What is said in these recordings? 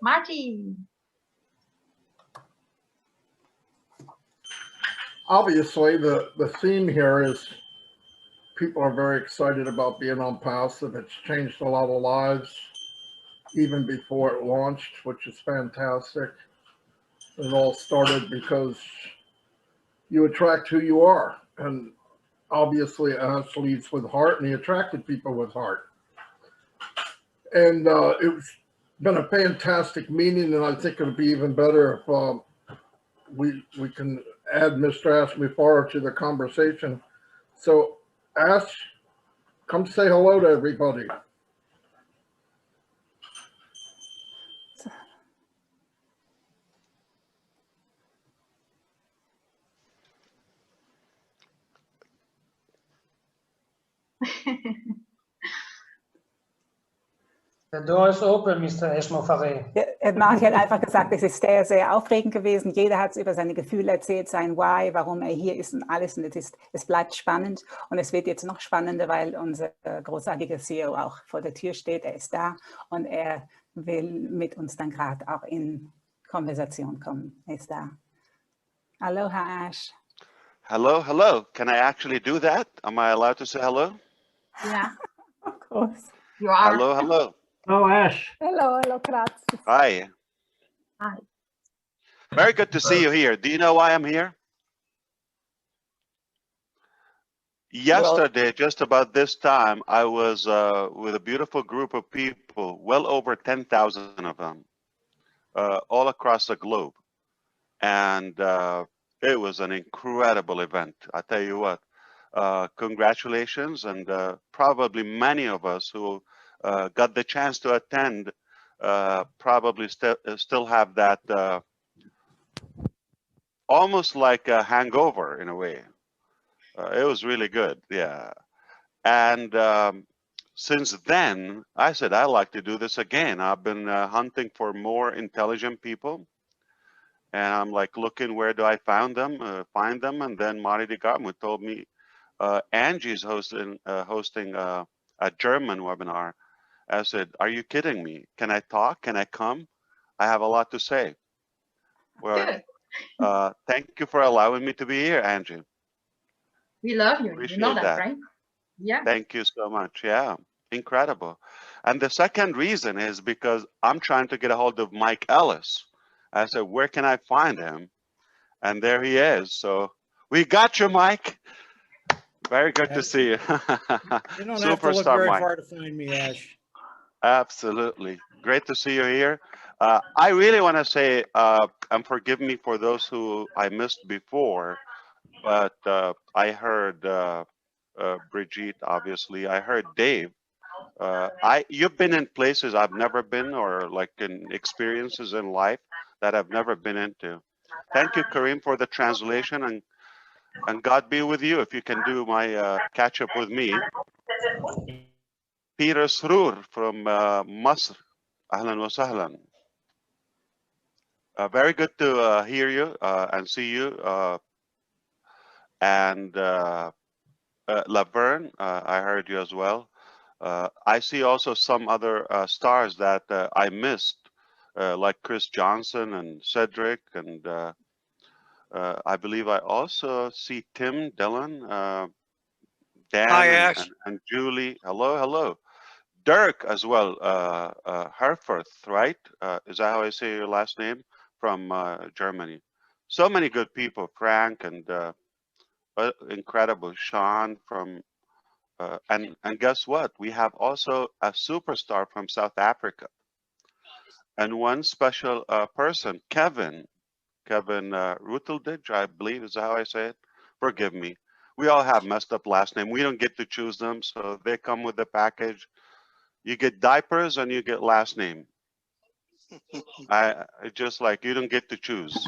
Marty. Obviously, the theme here is people are very excited about being on Passive. It's changed a lot of lives even before it launched, which is fantastic. It all started because you attract who you are. And obviously, Ash leads with heart, and he attracted people with heart. And it's been a fantastic meeting, and I think it'll be even better if we can add Mr. Ash Mufareh to the conversation. So, Ash, come say hello to everybody. The door is open, Mr. Ash Mufareh. Ja, Marty hat einfach gesagt, es ist sehr, sehr aufregend gewesen. Jeder hat über seine Gefühle erzählt, sein Why, warum er hier ist und alles. Und es bleibt spannend. Und es wird jetzt noch spannender, weil unser großartiger CEO auch vor der Tür steht. Er ist da und er will mit uns dann gerade auch in Konversation kommen. Er ist da. Aloha, Ash. Hello, hello. Can I actually do that? Am I allowed to say hello? Yeah, Of course. you are. Hello, hello. Oh, Ash. Hello, hello, Kratz. Hi. Hi. Very good to see you here. Do you know why I'm here? Yesterday, just about this time, I was with a beautiful group of people, well over 10,000 of them, all across the globe. And it was an incredible event. I tell you what, congratulations. And probably many of us who got the chance to attend probably still have that almost like a hangover in a way. It was really good, yeah. And since then, I said, I'd like to do this again. I've been hunting for more intelligent people. And I'm like looking, where do I find them? And then Marty DeGarmo told me Angie's hosting a German webinar. I said, are you kidding me? Can I talk? Can I come? I have a lot to say. Well, thank you for allowing me to be here, Angie. We love you. Appreciate You know that, that. right? Yeah. Thank you so much. Yeah, incredible. And the second reason is because I'm trying to get a hold of Mike Ellis. I said, where can I find him? And there he is. So we got you, Mike. Very good to see you. You don't have to look very far to find me, Ash. Absolutely. Great to see you here. I really want to say, and forgive me for those who I missed before, but I heard Brigitte, obviously. I heard Dave. You've been in places I've never been, or like in experiences in life that I've never been into. Thank you, Kareem, for the translation, and God be with you if you can do my catch up with me. Peter Sroor from Masr. Ahlan wa sahlan. Very good to hear you and see you. And Laverne, I heard you as well. I see also some other stars that I missed, like Chris Johnson and Cedric, and I believe I also see Tim Dillon, Dan. Hi, Ash. And Julie. Hello, hello. Dirk as well, Herforth, right? Is that how I say your last name? From Germany. So many good people, Frank and incredible Sean from, and guess what? We have also a superstar from South Africa. And one special person, Kevin Rutelditch, I believe is how I say it. Forgive me. We all have messed up last name. We don't get to choose them, so they come with the package. You get diapers and you get last name. I just like, you don't get to choose.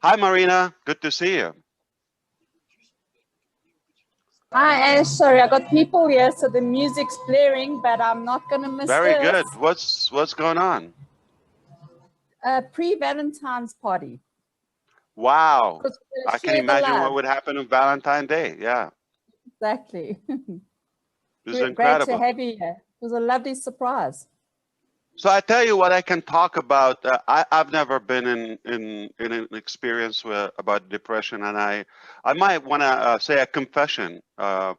Hi, Marina. Good to see you. Hi, Ash. Sorry, I got people here, so the music's blaring, but I'm not going to miss Very this. good. What's going on? Pre-Valentine's party. Wow. I can Share the imagine what love. would happen on Valentine's Day. Yeah. Exactly. This is Great incredible. to have you here. It was a lovely surprise. So I tell you what I can talk about. I've never been in an experience about depression, and I might want to say a confession. A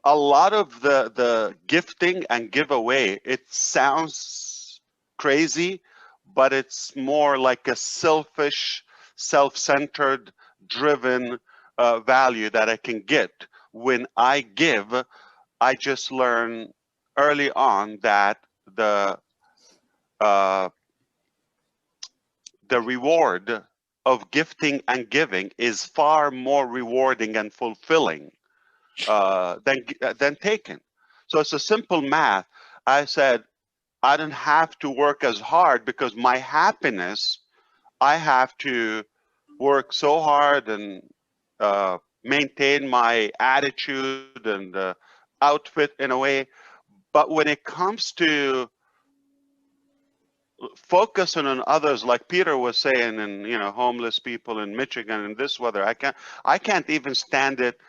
lot of the gifting and giveaway, it sounds crazy, but it's more like a selfish, self-centered, driven value that I can get when I give. I just learn early on that the reward of gifting and giving is far more rewarding and fulfilling than taking. So it's a simple math. I said I don't have to work as hard because my happiness, I have to work so hard and maintain my attitude and outfit in a way. But when it comes to focusing on others, like Peter was saying, and homeless people in Michigan in this weather, I can't even stand it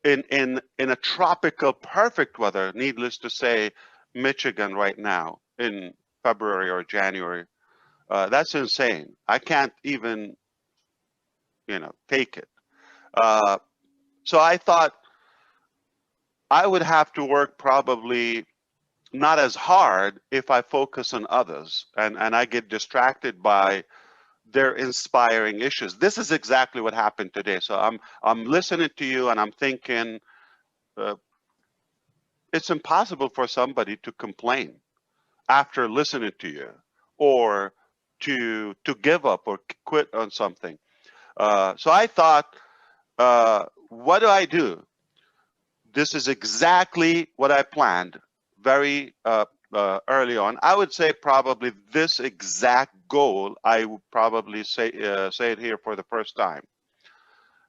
in a tropical perfect weather. Needless to say, Michigan right now in February or January, that's insane. I can't even take it. So I thought I would have to work probably not as hard if I focus on others and I get distracted by their inspiring issues. This is exactly what happened today. So I'm listening to you and I'm thinking it's impossible for somebody to complain after listening to you or to give up or quit on something. So I thought, what do I do? This is exactly what I planned very early on. I would say probably this exact goal, I would probably say it here for the first time.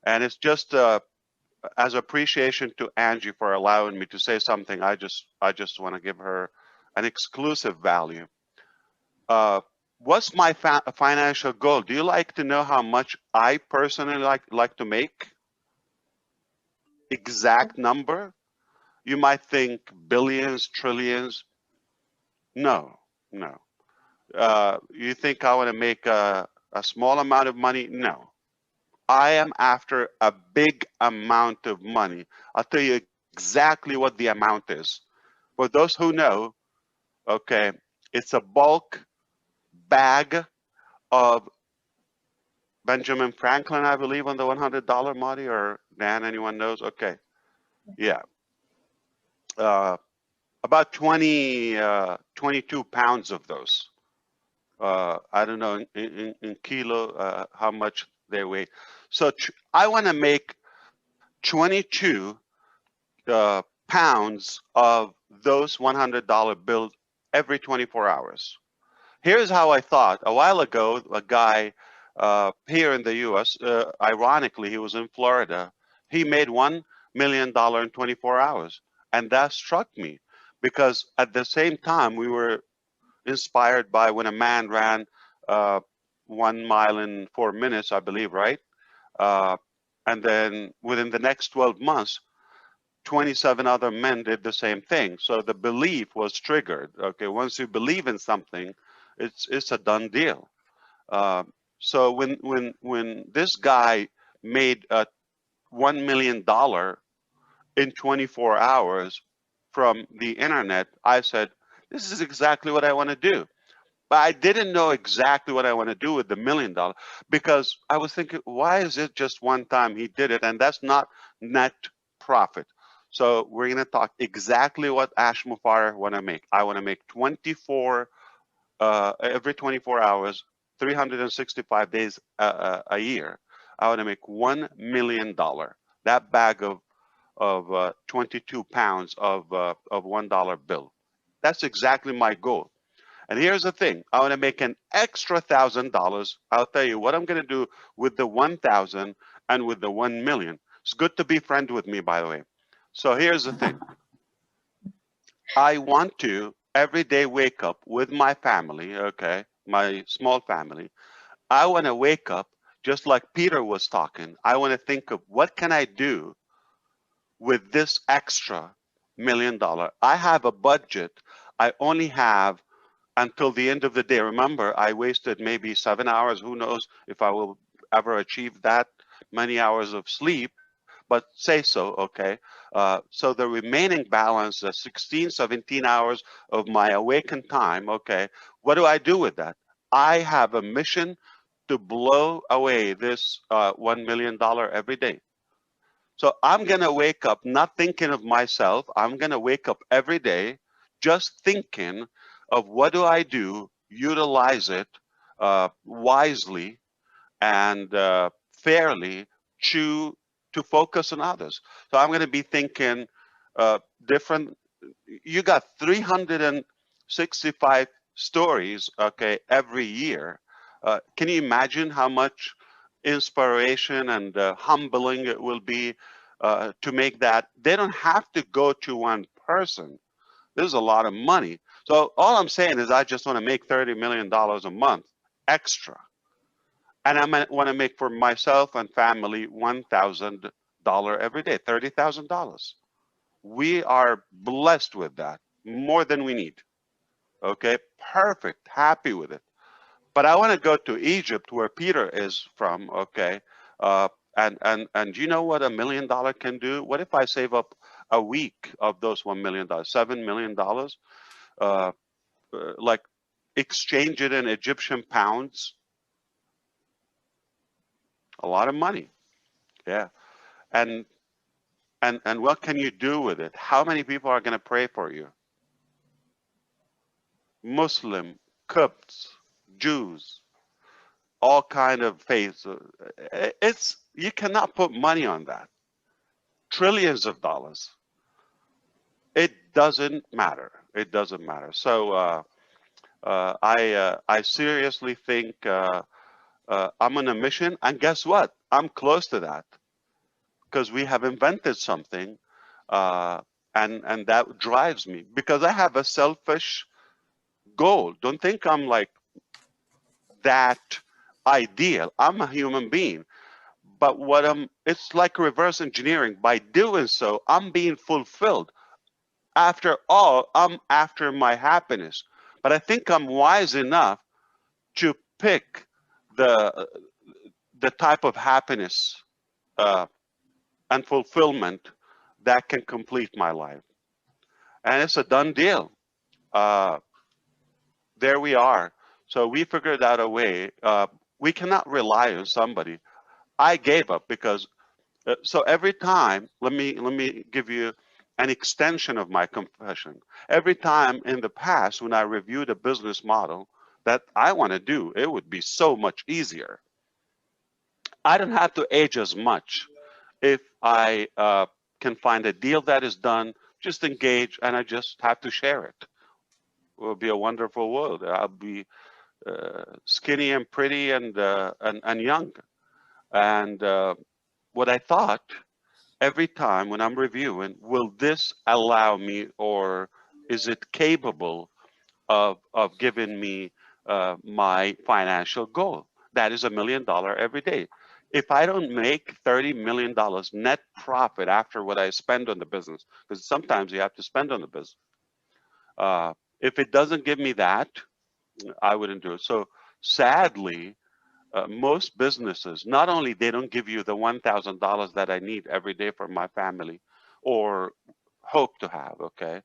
And it's just as appreciation to Angie for allowing me to say something. I just want to give her an exclusive value. What's my financial goal? Do you like to know how much I personally like to make? Exact number? You might think billions, trillions. No. You think I want to make a small amount of money? No. I am after a big amount of money. I'll tell you exactly what the amount is. For those who know, okay, it's a bulk bag of Benjamin Franklin, I believe, on the $100, Marty, or Dan, anyone knows? Okay. Yeah. About 22 pounds of those. I don't know in kilo how much they weigh. So I want to make 22 pounds of those $100 bills every 24 hours. Here's how I thought. A while ago, a guy here in the U.S., ironically, he was in Florida. He made $1 million in 24 hours. And that struck me because at the same time, we were inspired by when a man ran 1 mile in 4 minutes, I believe, right? And then within the next 12 months, 27 other men did the same thing. So the belief was triggered. Okay, once you believe in something, it's a done deal. So when this guy made $1 million in 24 hours from the internet, I said, this is exactly what I want to do. But I didn't know exactly what I want to do with the $1 million because I was thinking, why is it just one time he did it? And that's not net profit. So we're going to talk exactly what Ash Mufareh want to make. I want to make 24 every 24 hours, 365 days a year. I want to make $1 million. That bag of 22 pounds of $1 bill. That's exactly my goal. And here's the thing. I want to make an extra $1,000. I'll tell you what I'm going to do with the 1,000 and with the 1 million. It's good to be friends with me, by the way. So here's the thing. I want to every day wake up with my family, okay, my small family. I want to wake up just like Peter was talking. I want to think of what can I do with this extra $1 million. I have a budget I only have until the end of the day. Remember, I wasted maybe 7 hours. Who knows if I will ever achieve that many hours of sleep, but say so, okay? So the remaining balance, 16, 17 hours of my awakened time, okay, what do I do with that? I have a mission to blow away this $1 million every day. So I'm going to wake up not thinking of myself. I'm going to wake up every day just thinking of what do I do, utilize it wisely and fairly to focus on others. So I'm going to be thinking different. You got 365 stories, okay, every year. Can you imagine how much inspiration and humbling it will be to make that? They don't have to go to one person. This is a lot of money. So all I'm saying is I just want to make $30 million a month extra. And I want to make for myself and family $1,000 every day, $30,000. We are blessed with that, more than we need. Okay, perfect, happy with it. But I want to go to Egypt, where Peter is from. Okay, and you know what $1 million can do? What if I save up a week of those $1 million, $7 million? Like exchange it in Egyptian pounds. A lot of money. Yeah. And what can you do with it? How many people are going to pray for you? Muslim, Copts, Jews, all kind of faiths. It's, you cannot put money on that. Trillions of dollars. It doesn't matter. It doesn't matter. So I seriously think I'm on a mission, and guess what? I'm close to that because we have invented something, and that drives me because I have a selfish goal. Don't think I'm like that ideal. I'm a human being. But it's like reverse engineering. By doing so, I'm being fulfilled. After all, I'm after my happiness. But I think I'm wise enough to pick the type of happiness and fulfillment that can complete my life. And it's a done deal. There we are. So we figured out a way. We cannot rely on somebody. I gave up because so every time, let me give you an extension of my confession. Every time in the past when I reviewed a business model that I want to do, it would be so much easier. I don't have to age as much if I can find a deal that is done, just engage, and I just have to share it. It will be a wonderful world. I'll be skinny and pretty and young. And what I thought every time when I'm reviewing, will this allow me, or is it capable of giving me my financial goal? That is $1 million every day. If I don't make $30 million net profit after what I spend on the business, because sometimes you have to spend on the business. If it doesn't give me that, I wouldn't do it. So sadly, most businesses, not only they don't give you the $1,000 that I need every day for my family or hope to have, okay?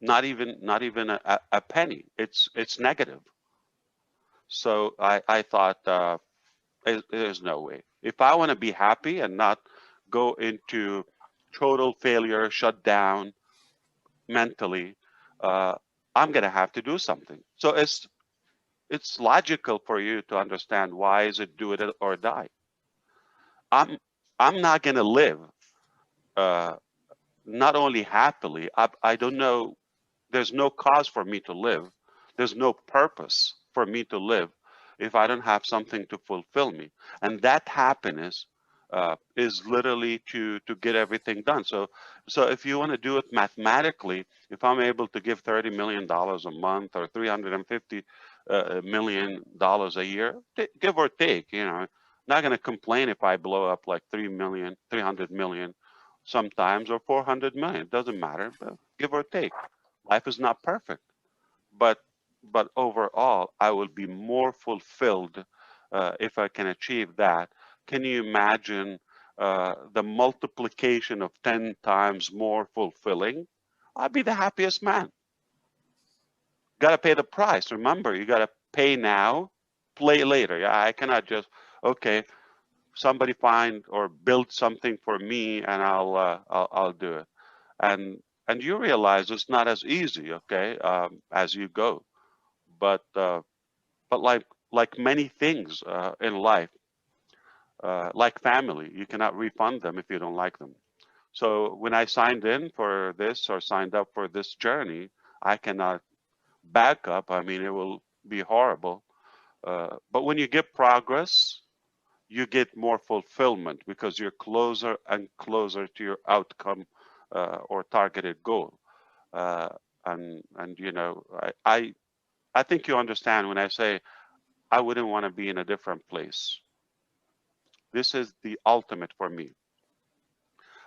Not even a penny. It's negative. So I thought there's no way. If I want to be happy and not go into total failure, shut down mentally, I'm gonna have to do something. So it's logical for you to understand why is it do it or die. I'm not gonna live not only happily. I don't know. There's no cause for me to live. There's no purpose for me to live if I don't have something to fulfill me. And that happiness is literally to get everything done. So if you want to do it mathematically, if I'm able to give $30 million a month or $350 million a year, give or take, not going to complain if I blow up like 300 million sometimes or 400 million. It doesn't matter. But give or take. Life is not perfect, but overall, I will be more fulfilled if I can achieve that. Can you imagine the multiplication of 10 times more fulfilling? I'd be the happiest man. Got to pay the price. Remember, you got to pay now, play later. Yeah, I cannot just, okay, somebody find or build something for me and I'll do it. And you realize it's not as easy, okay, as you go. But like many things in life, like family, you cannot refund them if you don't like them. So when I signed in for this or signed up for this journey, I cannot back up. I mean, it will be horrible. But when you get progress, you get more fulfillment because you're closer and closer to your outcome or targeted goal. Uh, and you know, I think you understand when I say I wouldn't want to be in a different place. This is the ultimate for me.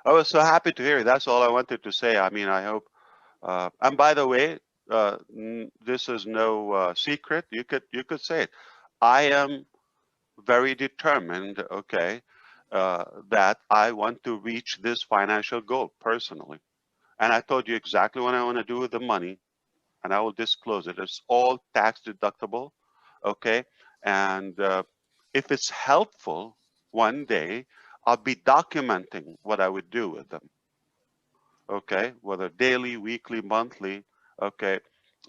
I was so happy to hear it. That's all I wanted to say. I mean, I hope. And by the way, this is no secret. You could say it. I am very determined. Okay, that I want to reach this financial goal personally. And I told you exactly what I want to do with the money, and I will disclose it. It's all tax deductible. Okay, and if it's helpful, one day I'll be documenting what I would do with them. Okay, whether daily, weekly, monthly. Okay,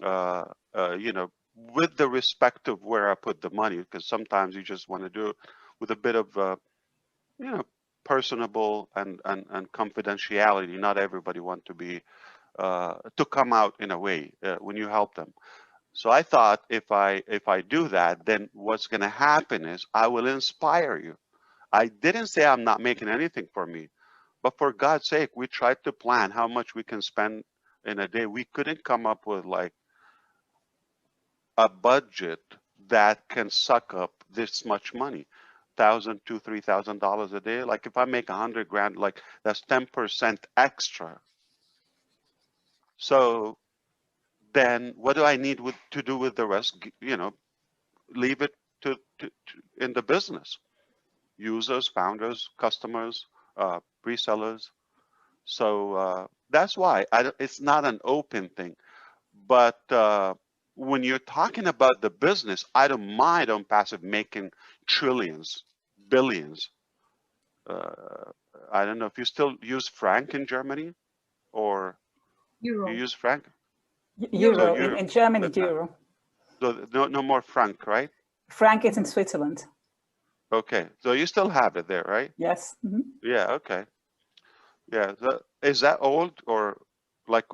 you know, with the respect of where I put the money, because sometimes you just want to do it with a bit of you know, personable and confidentiality. Not everybody want to be to come out in a way when you help them. So I thought if I do that, then what's going to happen is I will inspire you. I didn't say I'm not making anything for me, but for God's sake, we tried to plan how much we can spend in a day. We couldn't come up with like a budget that can suck up this much money. $1,000 to $3,000 a day. Like if I make 100 grand, like that's 10% extra. So then what do I need to do with the rest? You know, leave it to in the business. Users, founders, customers, resellers. So that's why it's not an open thing. But when you're talking about the business, I don't mind Onpassive making trillions, billions. I don't know if you still use franc in Germany or Euro. you use franc. Euro. So In Germany, euro. So no more franc, right? Franc is in Switzerland. Okay, so you still have it there, right? Yes. Mm-hmm. Yeah. Okay. Yeah. Is that old or like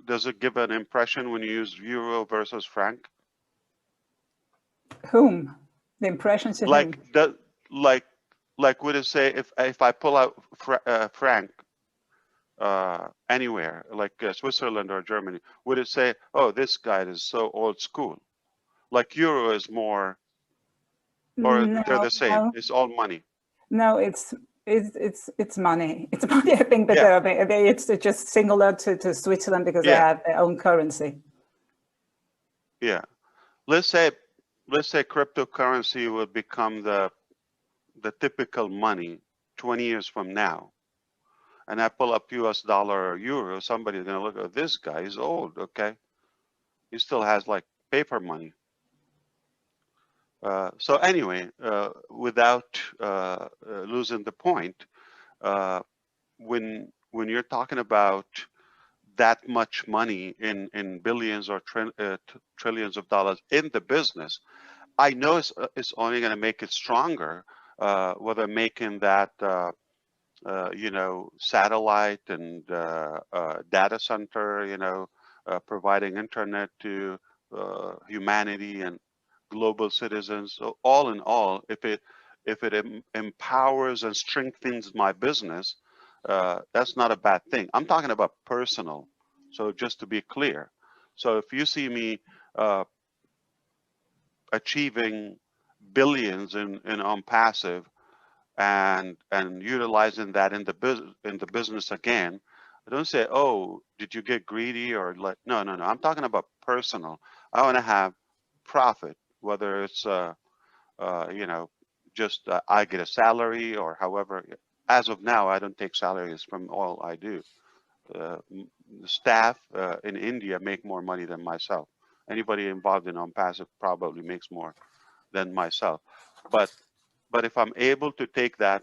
does it give an impression when you use euro versus franc? Whom? The impression to Like whom? the like would it say if I pull out franc anywhere like Switzerland or Germany, would it say, oh, this guy is so old school? Like euro is more, or they're the same? It's all money. No, it's money. It's money. I think, but Yeah. it's just singular to Switzerland because they have their own currency. Yeah. Let's say cryptocurrency will become the typical money 20 years from now, and I pull up US dollar or euro, somebody's gonna look at this guy. He's old, okay? He still has like paper money. So anyway, without losing the point, when you're talking about that much money in billions or trillions of dollars in the business, I know it's only going to make it stronger, whether making that you know, satellite and data center, you know, providing internet to humanity and global citizens. So all in all, if it empowers and strengthens my business, that's not a bad thing. I'm talking about personal. So just to be clear, so if you see me achieving billions in Onpassive and utilizing that in the business again, I don't say, oh, did you get greedy or like, no. I'm talking about personal. I want to have profit, whether it's, you know, just I get a salary or however. As of now, I don't take salaries from all I do. The staff in India make more money than myself. Anybody involved in Onpassive probably makes more than myself. But if I'm able to take that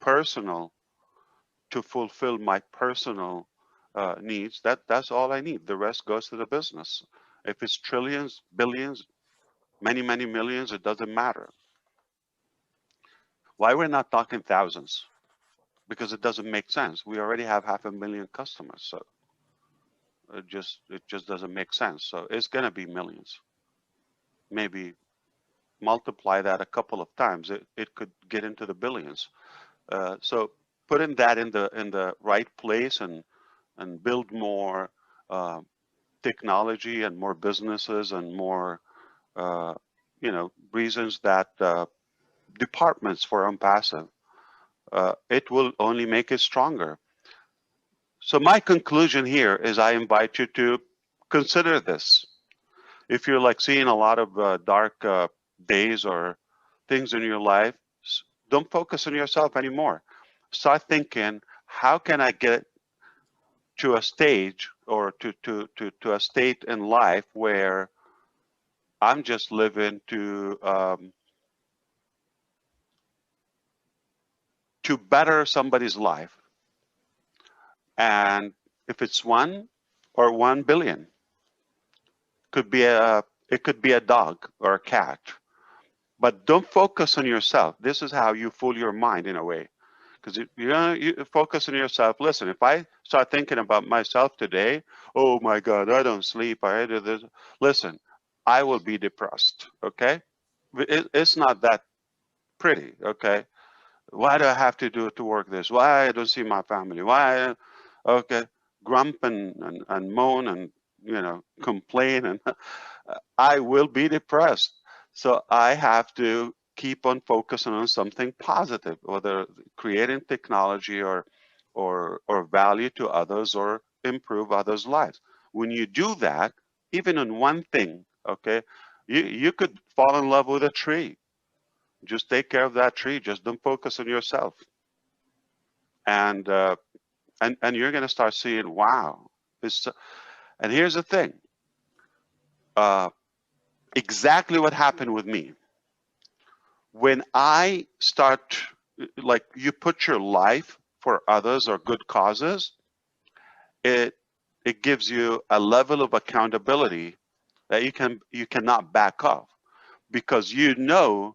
personal to fulfill my personal needs, that's all I need. The rest goes to the business. If it's trillions, billions, many millions, it doesn't matter. Why we're not talking thousands? Because it doesn't make sense. We already have 500,000 customers, so it just doesn't make sense. So it's going to be millions. Maybe multiply that a couple of times, it could get into the billions. So putting that in the right place and build more technology and more businesses and more you know, reasons that departments for Onpassive, it will only make it stronger. So my conclusion here is I invite you to consider this. If you're like seeing a lot of dark days or things in your life, don't focus on yourself anymore. Start thinking, how can I get to a stage or to a state in life where I'm just living to better somebody's life. And if it's 1 or 1 billion, it could be a dog or a cat. But don't focus on yourself. This is how you fool your mind in a way. Because you focus on yourself. Listen, if I start thinking about myself today, oh my God, I don't sleep, I do this. Listen, I will be depressed, okay? It's not that pretty, okay? Why do I have to do it to work this? Why I don't see my family? Why? Okay, grump and moan and, you know, complain, and I will be depressed. So I have to keep on focusing on something positive, whether creating technology or value to others or improve others' lives. When you do that, even on one thing, okay, you could fall in love with a tree. Just take care of that tree. Just don't focus on yourself. And you're going to start seeing, wow. And here's the thing. Exactly what happened with me. When I start, like, you put your life for others or good causes, it gives you a level of accountability that you cannot back off, because you know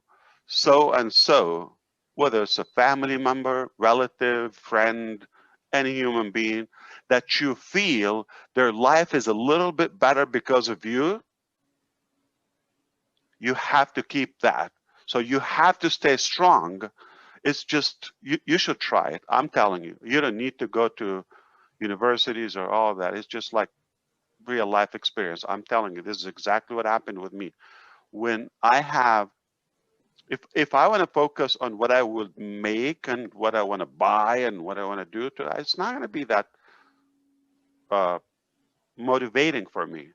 so and so, whether it's a family member, relative, friend, any human being, that you feel their life is a little bit better because of you, you have to keep that. So you have to stay strong. It's just, you should try it. I'm telling you, you don't need to go to universities or all that. It's just like real life experience. I'm telling you, this is exactly what happened with me. When I have, if I want to focus on what I would make and what I want to buy and what I want to do to, it's not going to be that motivating for me.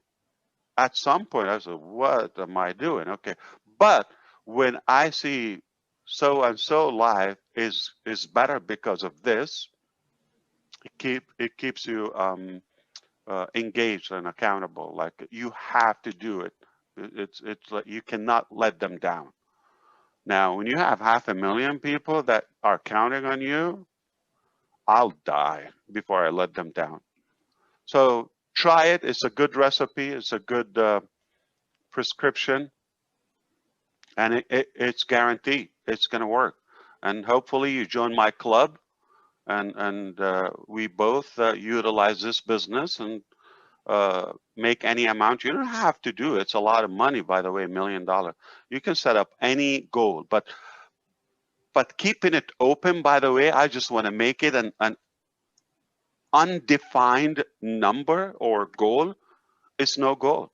At some point, I said, what am I doing? Okay. But when I see so and so life is better because of this, it keeps you engaged and accountable. Like, you have to do it. It's like you cannot let them down. Now, when you have 500,000 people that are counting on you, I'll die before I let them down. So try it. It's a good recipe. It's a good prescription, and it's guaranteed it's going to work. And hopefully you join my club, and we both utilize this business and make any amount. You don't have to do it. It's a lot of money, by the way, $1 million. You can set up any goal, but keeping it open, by the way, I just want to make it an undefined number or goal. It's no goal.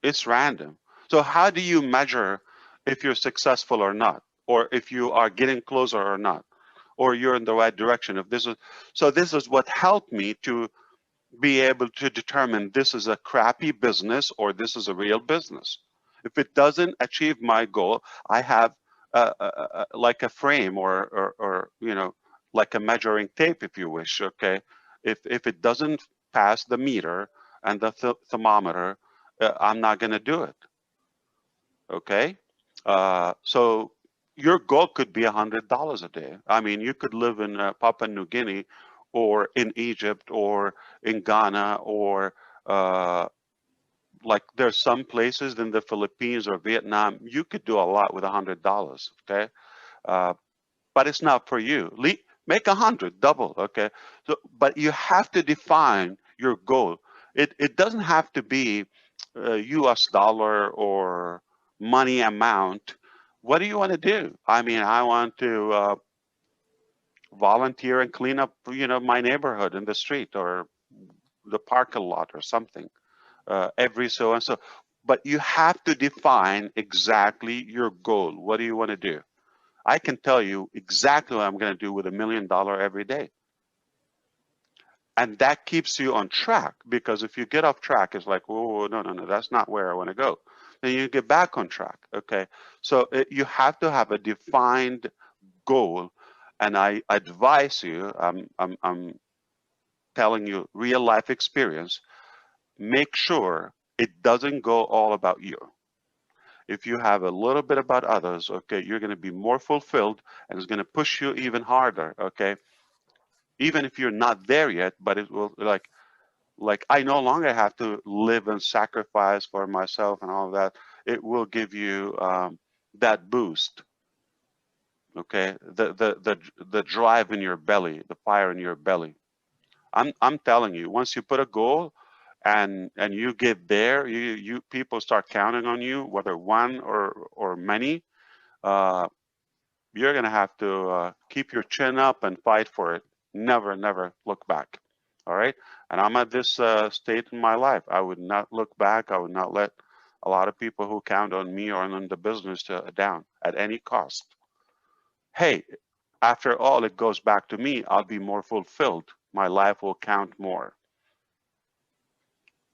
It's random. So how do you measure if you're successful or not, or if you are getting closer or not? or you're in the right direction. If this is, so this is what helped me to be able to determine this is a crappy business or this is a real business. If it doesn't achieve my goal, I have like a frame or you know, like a measuring tape, if you wish. Okay, if it doesn't pass the meter and the thermometer, I'm not going to do it. Okay, so your goal could be $100 a day. I mean, you could live in Papua New Guinea, or in Egypt, or in Ghana, or like there's some places in the Philippines or Vietnam, you could do a lot with $100. Okay, but it's not for you. Make 100, double. Okay, so but you have to define your goal. It doesn't have to be U.S. dollar or money amount. What do you want to do? I mean, I want to volunteer and clean up, you know, my neighborhood in the street or the parking lot or something every so and so. But you have to define exactly your goal. What do you want to do? I can tell you exactly what I'm going to do with $1 million every day. And that keeps you on track, because if you get off track, it's like, oh, no, that's not where I want to go. Then you get back on track, okay? So you have to have a defined goal. And I advise you, I'm telling you real life experience, make sure it doesn't go all about you. If you have a little bit about others, okay, you're going to be more fulfilled, and it's going to push you even harder, okay? Even if you're not there yet, but it will, like I no longer have to live and sacrifice for myself and all of that. It will give you that boost, okay? The drive in your belly, the fire in your belly. I'm telling you, once you put a goal and you get there, you people start counting on you, whether one or many. You're gonna have to keep your chin up and fight for it. Never look back. All right. And I'm at this state in my life. I would not look back. I would not let a lot of people who count on me or on the business down at any cost. Hey, after all, it goes back to me. I'll be more fulfilled. My life will count more.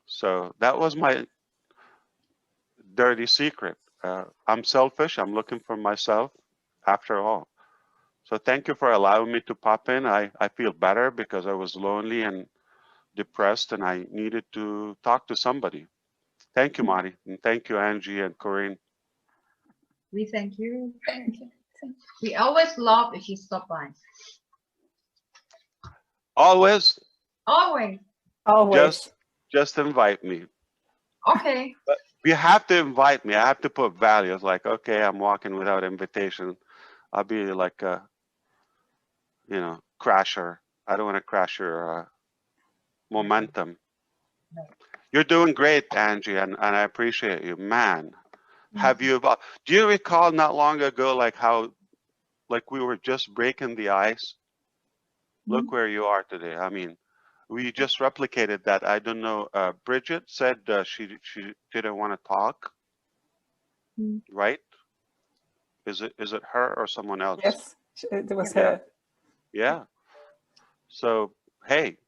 So that was my dirty secret. I'm selfish. I'm looking for myself after all. So thank you for allowing me to pop in. I feel better because I was lonely and depressed, and I needed to talk to somebody. Thank you, Marty. And thank you, Angie and Corinne. We thank you. Thank you. We always love if you stop by. Always. Always. Always. Just invite me. Okay. But you have to invite me. I have to put values like, okay, I'm walking without invitation. I'll be like a, you know, crasher. I don't want to crash your momentum. No. You're doing great, Angie, and I appreciate you. Man, have you, do you recall not long ago, like how, like we were just breaking the ice? Look where you are today. I mean, we just replicated that. I don't know. Bridget said she didn't want to talk, right? Is it her or someone else? Yes, it was her. Yeah. So, hey,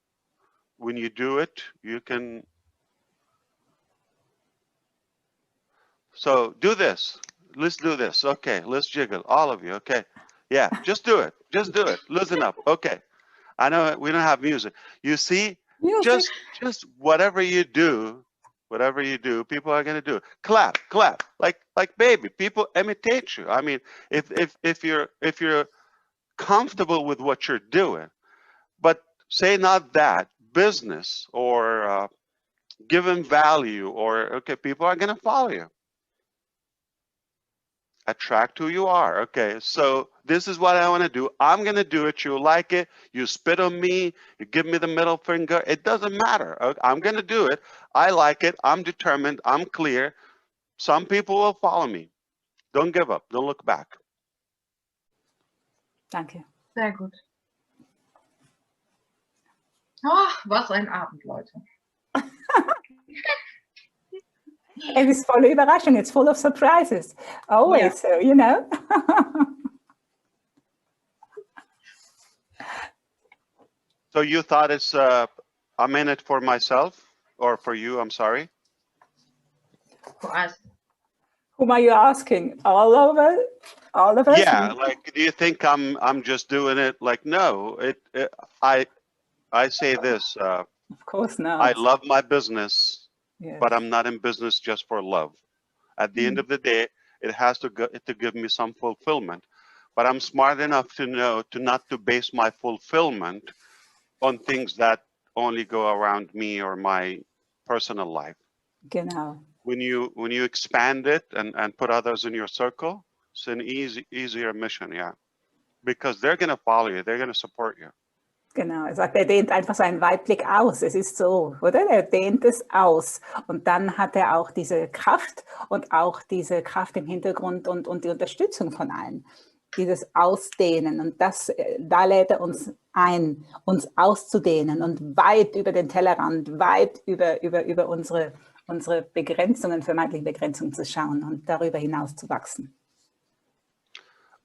when you do it, you can. So do this. Let's do this. Okay, let's jiggle, all of you. Okay. Yeah, just do it. Just do it. Listen up. Okay. I know we don't have music. You see, Music. just whatever you do, people are gonna do. Clap, clap, like baby. People imitate you. I mean, if you're comfortable with what you're doing, but say not that business or giving value, or okay, people are gonna follow you. Attract who you are. Okay, so this is what I want to do. I'm going to do it. You like it. You spit on me. You give me the middle finger. It doesn't matter. Okay? I'm going to do it. I like it. I'm determined. I'm clear. Some people will follow me. Don't give up. Don't look back. Danke. Sehr gut. Oh, was ein Abend, Leute. It is full of Überraschungen. It's full of surprises. Always, so, you know. So you thought it's I'm in it for myself or for you? I'm sorry. For us. Whom are you asking? All of us? Yeah, like, do you think I'm just doing it? Like, no. I say this. Of course not. I love my business, Yes. but I'm not in business just for love. At the end of the day, it has to give me some fulfillment. But I'm smart enough to know not to base my fulfillment on things that only go around me or my personal life. Genau. When you expand it and put others in your circle, it's an easier mission, yeah. Because they're gonna follow you, they're gonna support you. Genau, er sagt, er dehnt einfach seinen Weitblick aus. Es ist so, oder? Er dehnt es aus. Und dann hat er auch diese Kraft und auch diese Kraft im Hintergrund und die Unterstützung von allen. Dieses Ausdehnen. Und da lädt er uns ein, uns auszudehnen und weit über den Tellerrand, weit über unsere Begrenzungen, vermeintliche Begrenzungen zu schauen und darüber hinaus zu wachsen.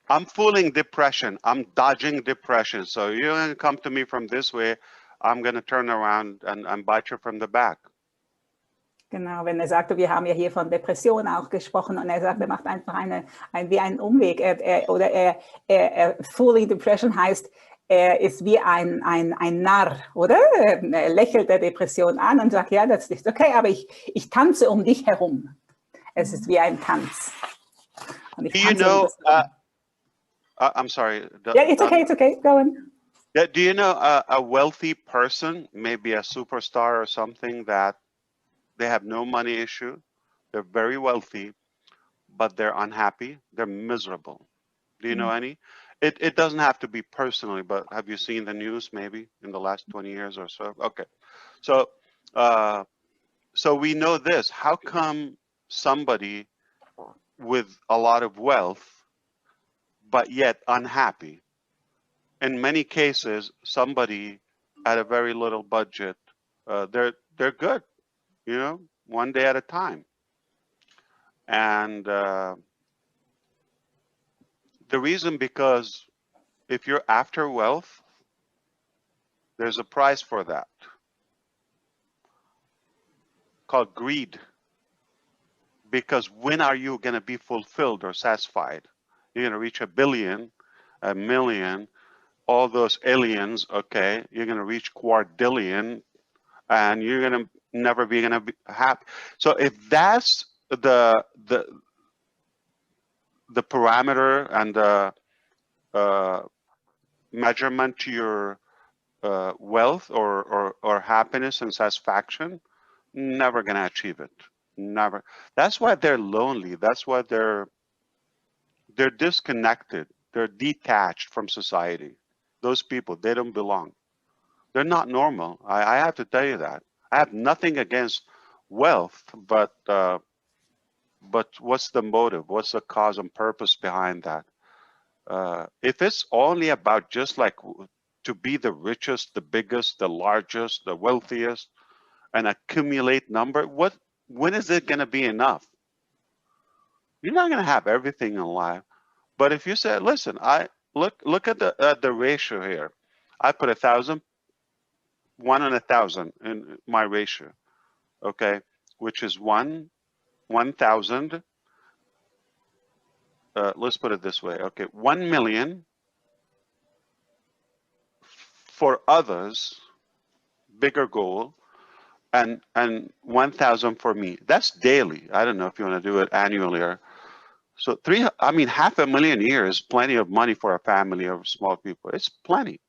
I'm fooling depression. I'm dodging depression. So you're going to come to me from this way. I'm going to turn around and bite you from the back. Genau, wenn er sagte, wir haben ja hier von Depression auch gesprochen und er sagt, er macht einfach wie einen Umweg. Fooling depression heißt, er ist wie ein Narr, oder? Er lächelt der Depression an und sagt, ja, das ist okay, aber ich tanze um dich herum. Es ist wie ein Tanz. Und ich tanze I'm sorry. Yeah, it's okay. Go on. Yeah, do you know a wealthy person, maybe a superstar or something, that they have no money issue? They're very wealthy, but they're unhappy. They're miserable. Do you know any? It doesn't have to be personally, but have you seen the news maybe in the last 20 years or so? Okay. So, so we know this. How come somebody with a lot of wealth but yet unhappy? In many cases, somebody at a very little budget, they're good, you know, one day at a time. And the reason, because if you're after wealth, there's a price for that called greed. Because when are you going to be fulfilled or satisfied? You're going to reach 1 billion, 1 million, all those aliens, okay, you're going to reach quadrillion, and you're going to never be going to be happy. So if that's the parameter and the measurement to your wealth or happiness and satisfaction, never going to achieve it. Never. That's why they're lonely. That's why they're disconnected. They're detached from society. Those people, they don't belong. They're not normal. I have to tell you that. I have nothing against wealth, but what's the motive? What's the cause and purpose behind that? If it's only about just like to be the richest, the biggest, the largest, the wealthiest, and accumulate number, when is it going to be enough? You're not going to have everything in life. But if you say, listen, I look at the ratio here. I put 1,000, 1 on 1,000 in my ratio, okay, which is 1,000. Let's put it this way, okay, 1 million for others, bigger goal, and 1,000 for me. That's daily. I don't know if you want to do it annually or. So half a million a year is plenty of money for a family of small people. It's plenty.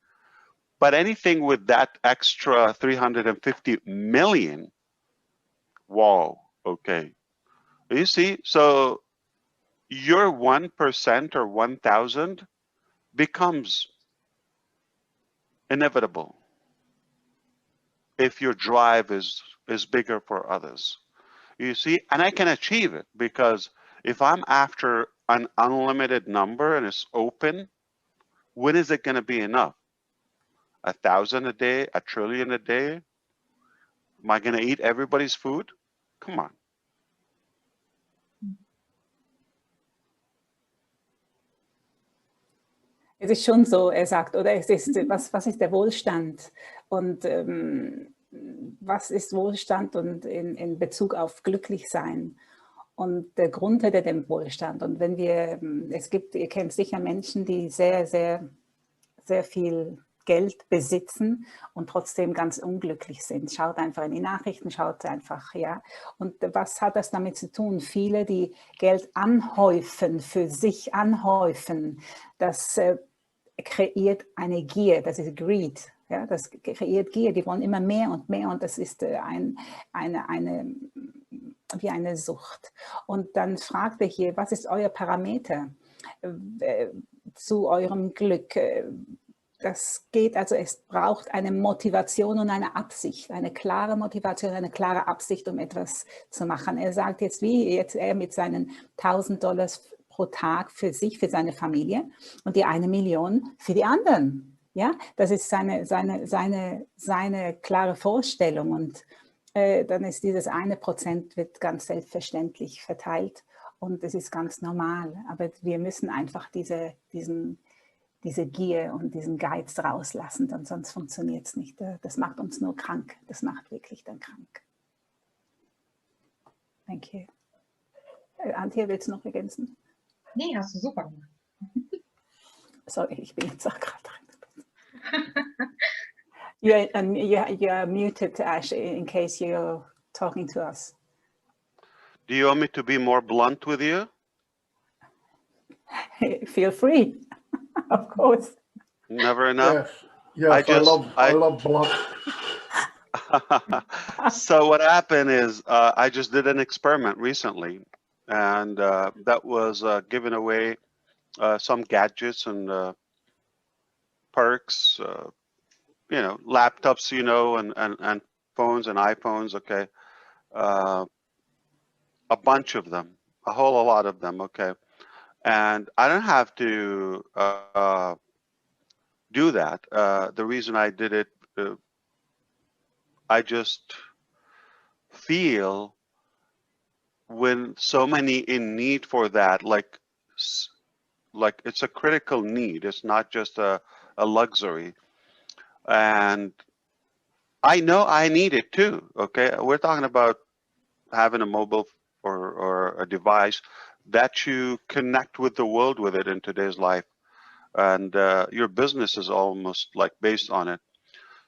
But anything with that extra 350 million, whoa, okay. You see, so your 1% or 1,000 becomes inevitable if your drive is bigger for others. You see, and I can achieve it because if I'm after an unlimited number and it's open, when is it going to be enough? 1,000 a day, 1 trillion a day? Am I going to eat everybody's food? Come on. Es ist schon so, er sagt, oder es ist, was ist der Wohlstand? Und was ist Wohlstand und in Bezug auf glücklich sein? Und der Grund hinter dem Wohlstand. Und wenn wir, ihr kennt sicher Menschen, die sehr, sehr, sehr viel Geld besitzen und trotzdem ganz unglücklich sind. Schaut einfach in die Nachrichten, schaut einfach, ja. Und was hat das damit zu tun? Viele, die Geld anhäufen, für sich anhäufen, das kreiert eine Gier, das ist Greed. Ja, das kreiert Gier, die wollen immer mehr und das ist wie eine Sucht. Und dann fragt er hier, was ist euer Parameter zu eurem Glück? Das geht, also es braucht eine Motivation und eine Absicht, eine klare Motivation, eine klare Absicht, um etwas zu machen. Er sagt jetzt, wie jetzt er mit seinen $1000 pro Tag für sich, für seine Familie und die 1 Million für die anderen. Ja, das ist seine klare Vorstellung und dann ist dieses 1% wird ganz selbstverständlich verteilt und das ist ganz normal. Aber wir müssen einfach diese Gier und diesen Geiz rauslassen, denn sonst funktioniert es nicht. Das macht uns nur krank. Das macht wirklich dann krank. Thank you. Antje, willst du noch ergänzen? Nee, hast du super gemacht. Sorry, ich bin jetzt auch gerade drin. You're muted, Ash, in case you're talking to us. Do you want me to be more blunt with you? Feel free, of course. Never enough? Yes, I love blunt. So what happened is I just did an experiment recently, and that was giving away some gadgets and perks, laptops, and phones and iPhones, okay, a bunch of them, a whole lot of them, okay, and I don't have to do that. The reason I did it, I just feel when so many in need for that, like it's a critical need. It's not just a luxury. And I know I need it too, okay? We're talking about having a mobile or a device that you connect with the world with it in today's life. And your business is almost like based on it.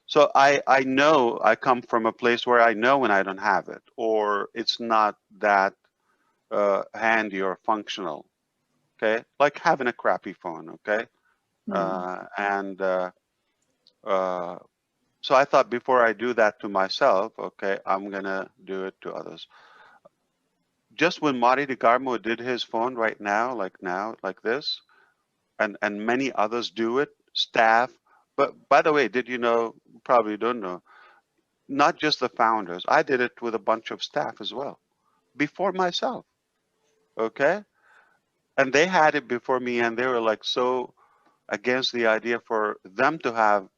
So I know I come from a place where I know when I don't have it, or it's not that handy or functional, okay? Like having a crappy phone, okay? So I thought before I do that to myself, okay, I'm gonna do it to others. Just when Marty DeGarmo did his phone right now, like this, and many others do it, staff. But by the way, did you know, probably don't know, not just the founders, I did it with a bunch of staff as well, before myself, okay? And they had it before me, and they were like so against the idea for them to have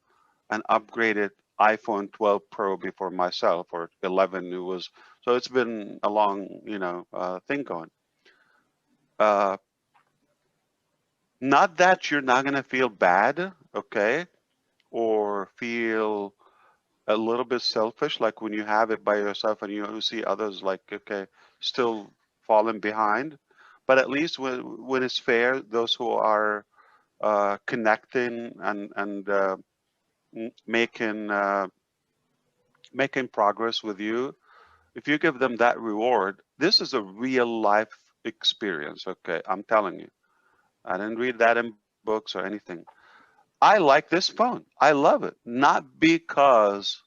an upgraded iPhone 12 Pro before myself, or 11 it was. So it's been a long, thing going. Not that you're not gonna feel bad, okay, or feel a little bit selfish, like when you have it by yourself and you see others like, okay, still falling behind. But at least when it's fair, those who are connecting and making progress with you, if you give them that reward, this is a real life experience, okay? I'm telling you. I didn't read that in books or anything. I like this phone. I love it. Not because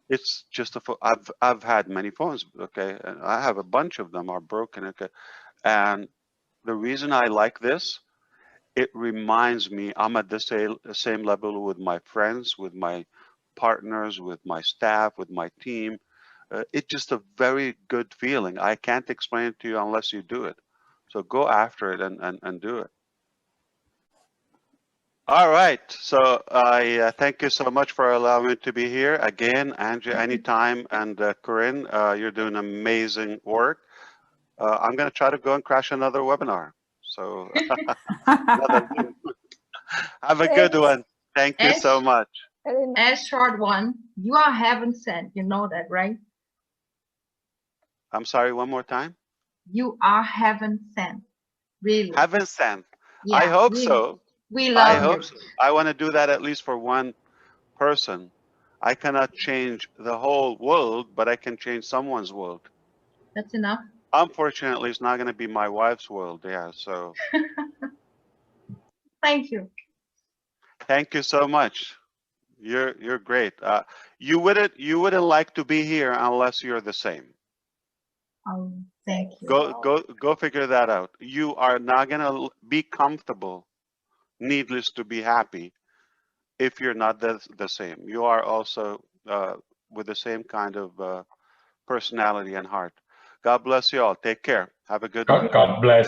it's just a phone. I've had many phones, okay? And I have a bunch of them are broken, okay? And the reason I like this, it reminds me I'm at the same level with my friends, with my partners, with my staff, with my team. It's just a very good feeling. I can't explain it to you unless you do it. So go after it and do it. All right. So I thank you so much for allowing me to be here. Again, Andrew, anytime. And Corinne, you're doing amazing work. I'm going to try to go and crash another webinar. So Have a good one. Thank you Ash, so much. Ash short one, you are heaven sent. You know that, right? I'm sorry, one more time. You are heaven sent. Really. Heaven sent. Yeah, I hope we, so. We I love hope you. so. I want to do that at least for one person. I cannot change the whole world, but I can change someone's world. That's enough. Unfortunately, it's not going to be my wife's world. Yeah. So Thank you. thank you so much. You're great. You wouldn't like to be here unless you're the same. Thank you. Go figure that out. You are not going to be comfortable, needless to be happy, if you're not the same. You are also with the same kind of personality and heart. God bless you all. Take care. Have a good one. God bless.